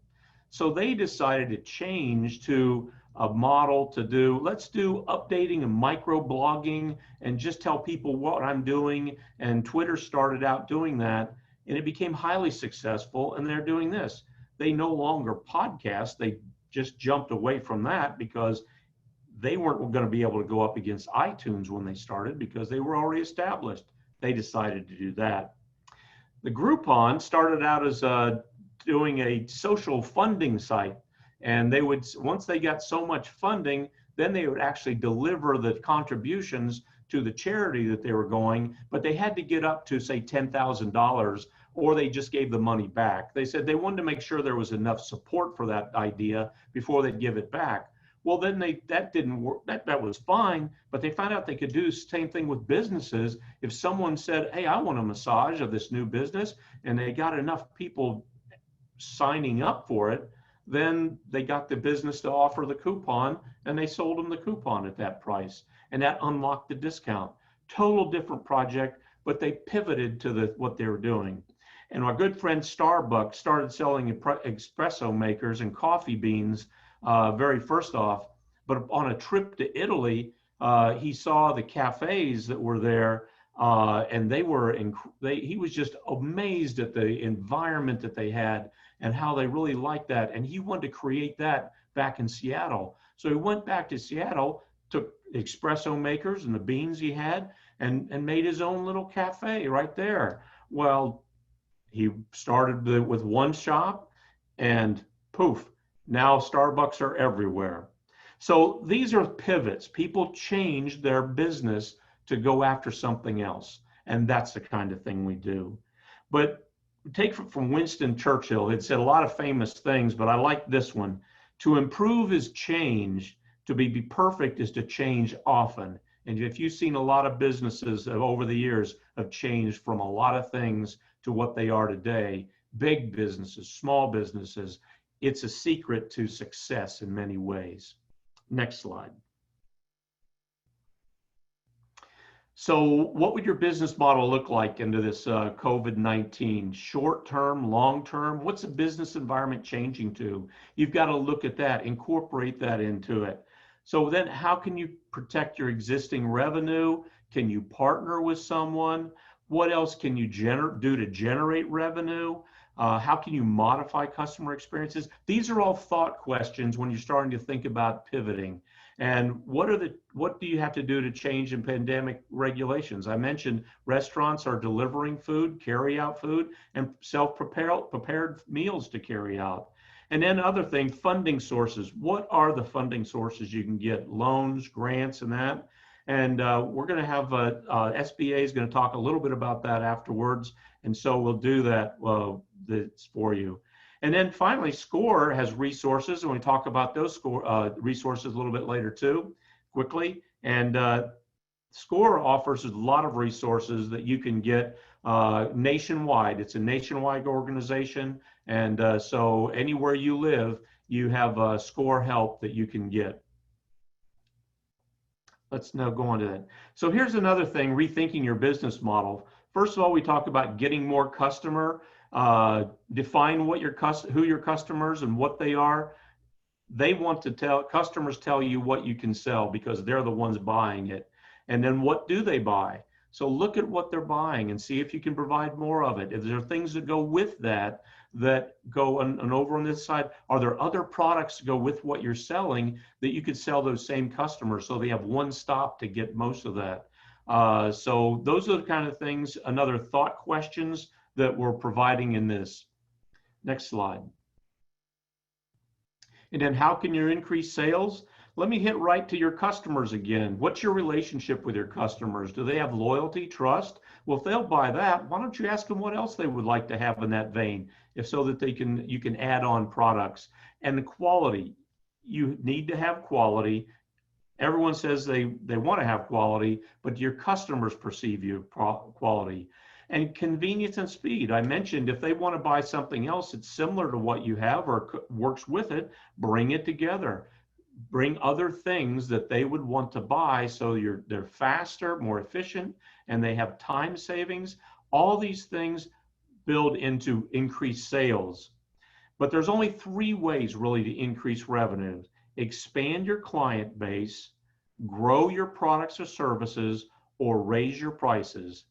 So they decided to change to a model to do, let's do updating and microblogging and just tell people what I'm doing. And Twitter started out doing that, and it became highly successful, and they're doing this. They no longer podcast, they just jumped away from that because they weren't going to be able to go up against iTunes when they started because they were already established. They decided to do that. The Groupon started out as doing a social funding site, and they would, once they got so much funding, then they would actually deliver the contributions to the charity that they were going, but they had to get up to, say, $10,000, or they just gave the money back. They said they wanted to make sure there was enough support for that idea before they'd give it back. Well, then that didn't work. That was fine, but they found out they could do the same thing with businesses. If someone said, hey, I want a massage of this new business, and they got enough people signing up for it, then they got the business to offer the coupon, and they sold them the coupon at that price. And that unlocked the discount. Total different project, but they pivoted to what they were doing. And our good friend Starbucks started selling espresso makers and coffee beans very first off, but on a trip to Italy, he saw the cafes that were there, and he was just amazed at the environment that they had and how they really liked that. And he wanted to create that back in Seattle. So he went back to Seattle, took espresso makers and the beans he had, and made his own little cafe right there. Well, he started with one shop, and poof, now Starbucks are everywhere. So these are pivots. People change their business to go after something else. And that's the kind of thing we do. But take from Winston Churchill. It said a lot of famous things, but I like this one. To improve is change. To be perfect is to change often. And if you've seen a lot of businesses over the years have changed from a lot of things to what they are today, big businesses, small businesses, it's a secret to success in many ways. Next slide. So what would your business model look like into this COVID-19? Short-term, long-term? What's the business environment changing to? You've got to look at that, incorporate that into it. So then how can you protect your existing revenue? Can you partner with someone? What else can you do to generate revenue? How can you modify customer experiences? These are all thought questions when you're starting to think about pivoting. And what do you have to do to change in pandemic regulations? I mentioned restaurants are delivering food, carry out food, and prepared meals to carry out. And then other thing, funding sources. What are the funding sources you can get? Loans, grants, and that. And we're going to have SBA is going to talk a little bit about that afterwards. And so we'll do that that's for you. And then finally, SCORE has resources, and we talk about those resources a little bit later too, quickly. And SCORE offers a lot of resources that you can get nationwide. It's a nationwide organization. And so anywhere you live, you have SCORE help that you can get. Let's now go on to that. So here's another thing, rethinking your business model. First of all, we talk about getting more customer, define what who your customers and what they are. They want to customers tell you what you can sell because they're the ones buying it. And then what do they buy? So look at what they're buying and see if you can provide more of it. If there are things that go with that go and over on this side, are there other products to go with what you're selling that you could sell those same customers so they have one stop to get most of that? So those are the kind of things, another thought questions that we're providing in this. Next slide. And then how can you increase sales? Let me hit right to your customers again. What's your relationship with your customers? Do they have loyalty, trust? Well, if they'll buy that, why don't you ask them what else they would like to have in that vein, if so that you can add on products. And the quality, you need to have quality. Everyone says they want to have quality, but your customers perceive your quality. And convenience and speed. I mentioned if they want to buy something else that's similar to what you have or works with it, bring it together. Bring other things that they would want to buy, so they're faster, more efficient, and they have time savings. All these things build into increased sales. But there's only 3 ways really to increase revenue: expand your client base, grow your products or services, or raise your prices.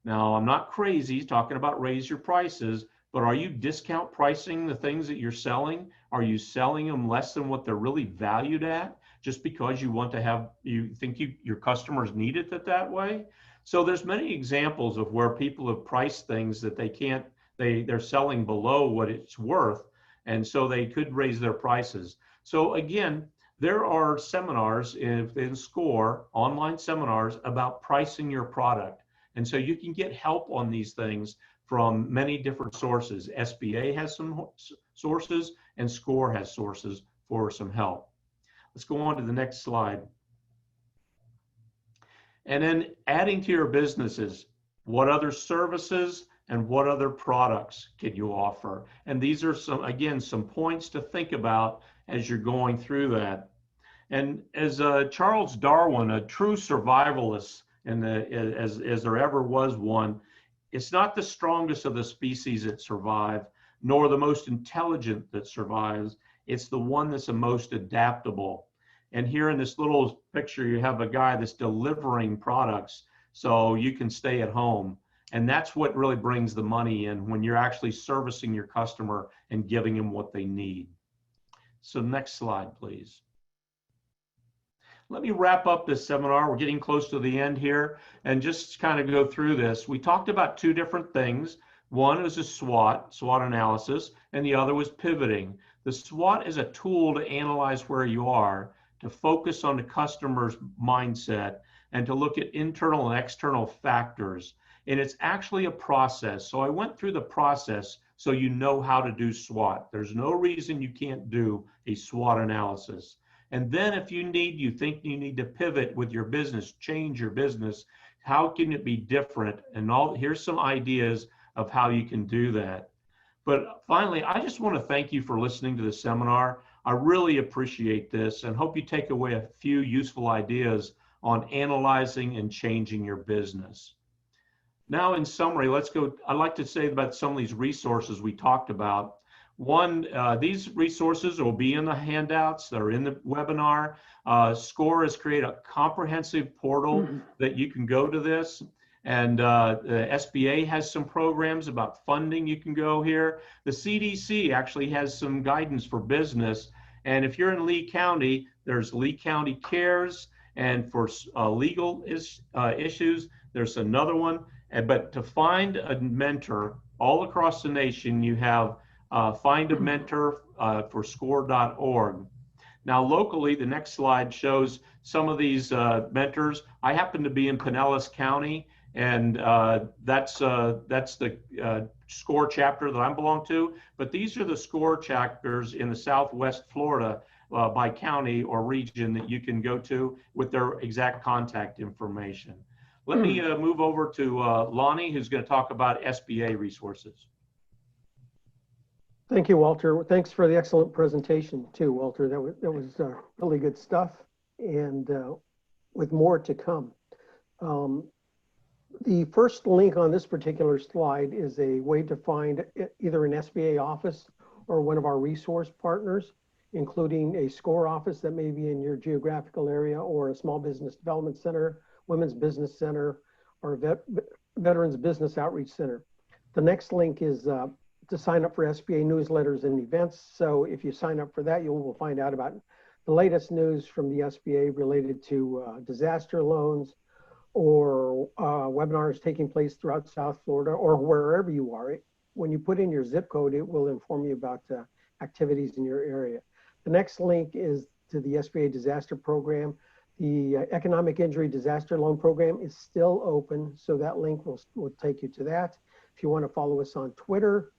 Now, I'm not crazy talking about raise your prices, but are you discount pricing the things that you're selling? Are you selling them less than what they're really valued at, just because you want to have, you think your customers need it that way? So there's many examples of where people have priced things that they're selling below what it's worth, and so they could raise their prices. So again, there are seminars in SCORE, online seminars about pricing your product. And so you can get help on these things from many different sources. SBA has some sources, and SCORE has sources for some help. Let's go on to the next slide. And then adding to your businesses, what other services and what other products can you offer? And these are some points to think about as you're going through that. And as Charles Darwin, a true survivalist, as there ever was one, it's not the strongest of the species that survive, nor the most intelligent that survives. It's the one that's the most adaptable. And here in this little picture, you have a guy that's delivering products so you can stay at home. And that's what really brings the money in, when you're actually servicing your customer and giving them what they need. So next slide, please. Let me wrap up this seminar. We're getting close to the end here, and just kind of go through this. We talked about 2 different things. One is a SWOT analysis, and the other was pivoting. The SWOT is a tool to analyze where you are, to focus on the customer's mindset, and to look at internal and external factors. And it's actually a process. So I went through the process so you know how to do SWOT. There's no reason you can't do a SWOT analysis. And then if you think you need to pivot with your business, change your business, how can it be different? And here's some ideas of how you can do that. But finally, I just want to thank you for listening to the seminar. I really appreciate this and hope you take away a few useful ideas on analyzing and changing your business. Now, in summary, I'd like to say about some of these resources we talked about. One, these resources will be in the handouts that are in the webinar. SCORE has created a comprehensive portal that you can go to this. And the SBA has some programs about funding. You can go here. The CDC actually has some guidance for business. And if you're in Lee County, there's Lee County Cares. And for legal issues, there's another one. But to find a mentor all across the nation, you have Find a Mentor for SCORE.org. Now, locally, the next slide shows some of these mentors. I happen to be in Pinellas County, and that's the SCORE chapter that I belong to. But these are the SCORE chapters in the Southwest Florida by county or region that you can go to with their exact contact information. Let me move over to Lonnie, who's going to talk about SBA resources. Thank you, Walter. Thanks for the excellent presentation too, Walter. That was really good stuff, and with more to come. The first link on this particular slide is a way to find either an SBA office or one of our resource partners, including a SCORE office that may be in your geographical area, or a small business development center, women's business center, or veterans business outreach center. The next link is to sign up for SBA newsletters and events. So if you sign up for that, you will find out about the latest news from the SBA related to disaster loans, or webinars taking place throughout South Florida, or wherever you are. When you put in your zip code, it will inform you about activities in your area. The next link is to the SBA disaster program. The economic injury disaster loan program is still open, so that link will take you to that. If you want to follow us on Twitter,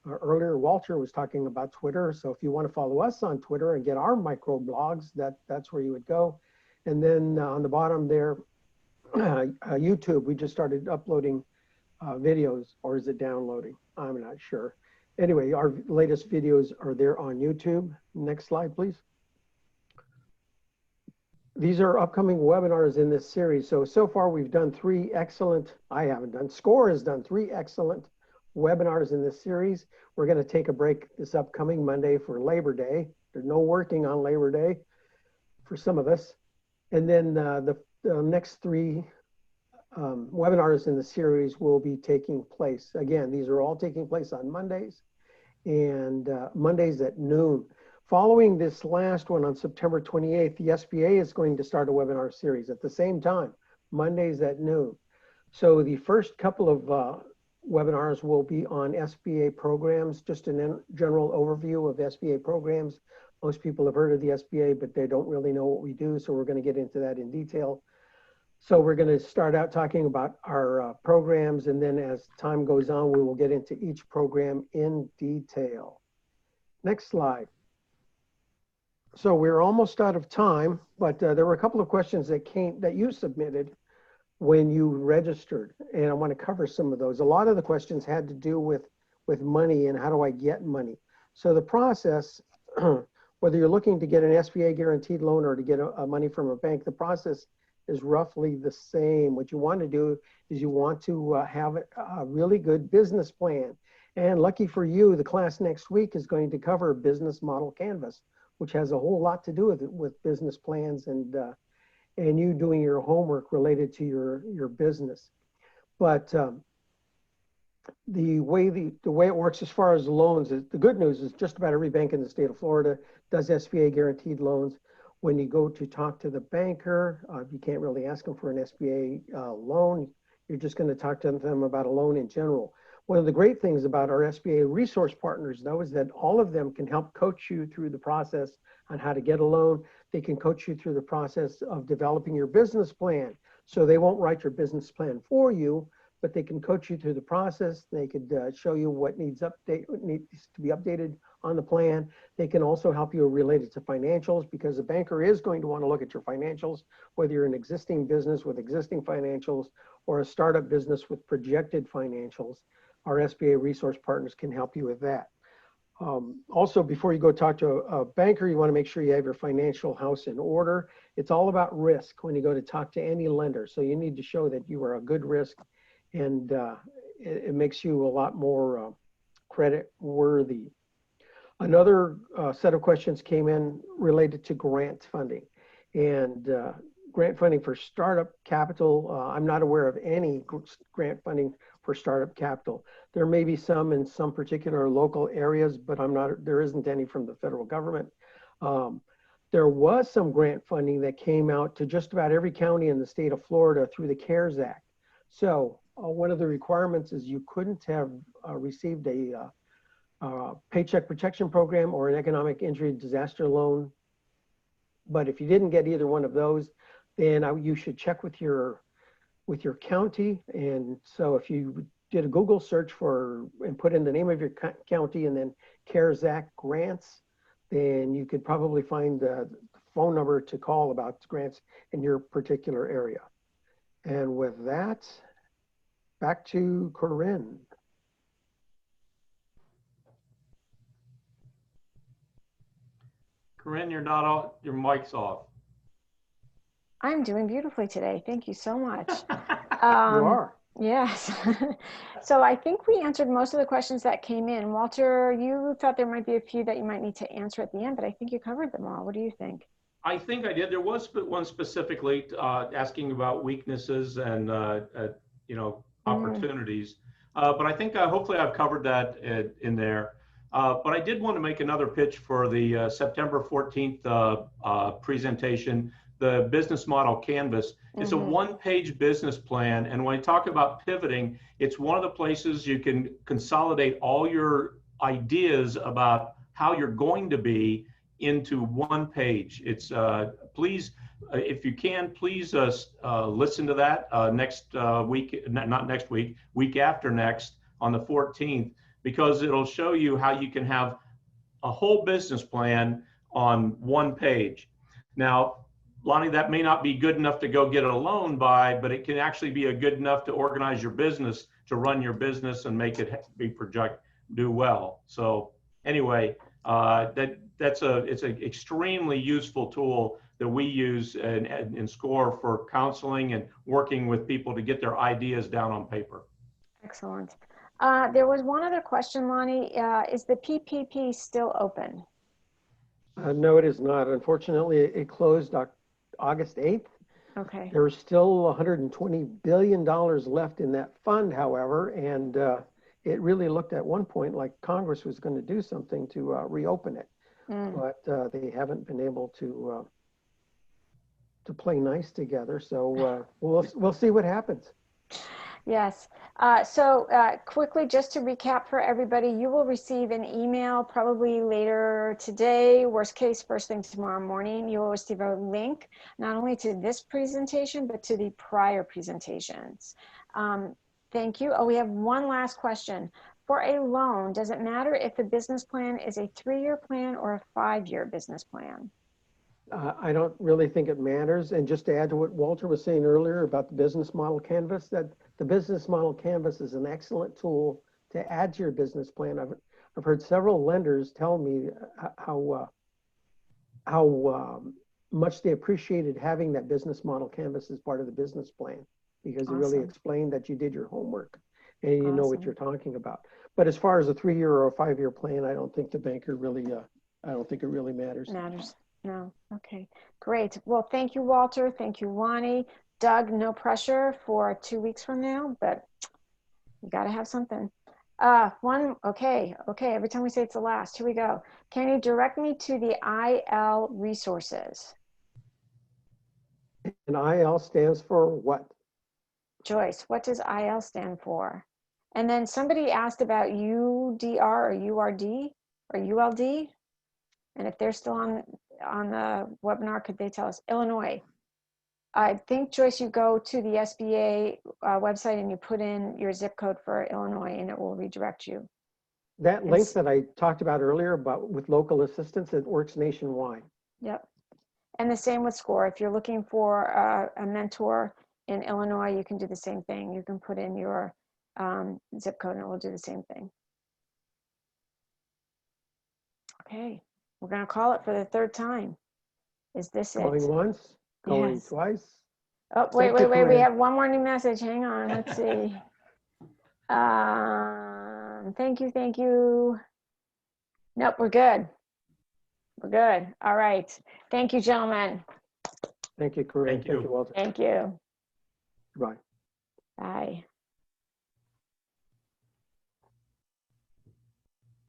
earlier Walter was talking about Twitter, so if you want to follow us on Twitter and get our micro blogs, that's where you would go. And then on the bottom there, YouTube, we just started uploading videos, or is it downloading? I'm not sure. Anyway, our latest videos are there on YouTube. Next slide, please. These are upcoming webinars in this series. So far we've done 3 excellent, I haven't done, SCORE has done 3 excellent webinars in this series. We're going to take a break this upcoming Monday for Labor Day. There's no working on Labor Day for some of us. And then the next 3 webinars in the series will be taking place. Again, these are all taking place on Mondays, and Mondays at noon. Following this last one on September 28th, the SBA is going to start a webinar series at the same time, Mondays at noon. So the first couple of webinars will be on SBA programs, just a general overview of SBA programs. Most people have heard of the SBA, but they don't really know what we do, so we're going to get into that in detail. So we're going to start out talking about our programs, and then as time goes on, we will get into each program in detail. Next slide. So we're almost out of time, but there were a couple of questions that you submitted when you registered, and I want to cover some of those. A lot of the questions had to do with money and how do I get money. So the process, whether you're looking to get an SBA guaranteed loan or to get money from a bank, the process is roughly the same. What you want to do is you want to have a really good business plan. And lucky for you, the class next week is going to cover business model canvas, which has a whole lot to do with business plans and you doing your homework related to your business. But the way it works as far as loans is, the good news is just about every bank in the state of Florida does SBA guaranteed loans. When you go to talk to the banker, you can't really ask them for an SBA loan. You're just going to talk to them about a loan in general. One of the great things about our SBA resource partners, though, is that all of them can help coach you through the process on how to get a loan. They can coach you through the process of developing your business plan. So they won't write your business plan for you, but they can coach you through the process. They could show you what needs to be updated on the plan. They can also help you related to financials, because a banker is going to want to look at your financials, whether you're an existing business with existing financials or a startup business with projected financials. Our SBA resource partners can help you with that. Also, before you go talk to a banker, you want to make sure you have your financial house in order. It's all about risk when you go to talk to any lender. So you need to show that you are a good risk, and it makes you a lot more credit worthy. Another set of questions came in related to grant funding. And grant funding for startup capital, I'm not aware of any grant funding for startup capital. There may be some in some particular local areas, but there isn't any from the federal government. There was some grant funding that came out to just about every county in the state of Florida through the CARES Act. So one of the requirements is you couldn't have received a paycheck protection program or an economic injury disaster loan. But if you didn't get either one of those, then you should check with your county. And so if you did a Google search and put in the name of your county and then CARES Act grants, then you could probably find the phone number to call about grants in your particular area. And with that, back to Corinne. Corinne, you're not off, your mic's off. I'm doing beautifully today. Thank you so much. You are. Yes. So I think we answered most of the questions that came in. Walter, you thought there might be a few that you might need to answer at the end, but I think you covered them all. What do you think? I think I did. There was one specifically asking about weaknesses and opportunities, but I think hopefully I've covered that in there. But I did want to make another pitch for the September 14th presentation, the business model canvas. It's a one-page business plan, and when I talk about pivoting, it's one of the places you can consolidate all your ideas about how you're going to be into one page. It's please, if you can, please listen to that next week, not next week, week after next on the 14th, because it'll show you how you can have a whole business plan on one page. Now, Lonnie, that may not be good enough to go get a loan by, but it can actually be a good enough to organize your business, to run your business and make it do well. So anyway, it's an extremely useful tool that we use in SCORE for counseling and working with people to get their ideas down on paper. Excellent. There was one other question, Lonnie. Is the PPP still open? No, it is not. Unfortunately, it closed August 8th. Okay. There is still $120 billion left in that fund, however, and it really looked at one point like Congress was going to do something to reopen it, but they haven't been able to play nice together. So we'll see what happens. Yes. Quickly, just to recap for everybody, you will receive an email probably later today, worst case, first thing tomorrow morning. You will receive a link not only to this presentation, but to the prior presentations. Thank you. Oh, we have one last question. For a loan, does it matter if the business plan is a 3-year plan or a 5-year business plan? I don't really think it matters. And just to add to what Walter was saying earlier about the business model canvas, that the business model canvas is an excellent tool to add to your business plan. I've heard several lenders tell me how much they appreciated having that business model canvas as part of the business plan, because it really explained that you did your homework and you know what you're talking about. But as far as a 3-year or a 5-year plan, I don't think the banker really, I don't think it really matters. No. Okay, great. Well, thank you, Walter. Thank you, Lonnie. Doug, no pressure for 2 weeks from now, but you got to have something. Okay. Every time we say it's the last, here we go. Can you direct me to the IL resources? And IL stands for what? Joyce, what does IL stand for? And then somebody asked about UDR or URD or ULD. And if they're still on the webinar, could they tell us? Illinois. I think, Joyce, you go to the SBA website and you put in your zip code for Illinois and it will redirect you. That link that I talked about earlier about with local assistance, it works nationwide. Yep. And the same with SCORE. If you're looking for a mentor in Illinois, you can do the same thing. You can put in your zip code and it will do the same thing. Okay. We're going to call it for the 3rd time. Is this it? Going once, going twice. Oh, wait. We have one more new message. Hang on. Let's see. Thank you. Nope, we're good. All right. Thank you, gentlemen. Thank you, Corinne. Thank you, Walter. Thank you. Bye. Bye.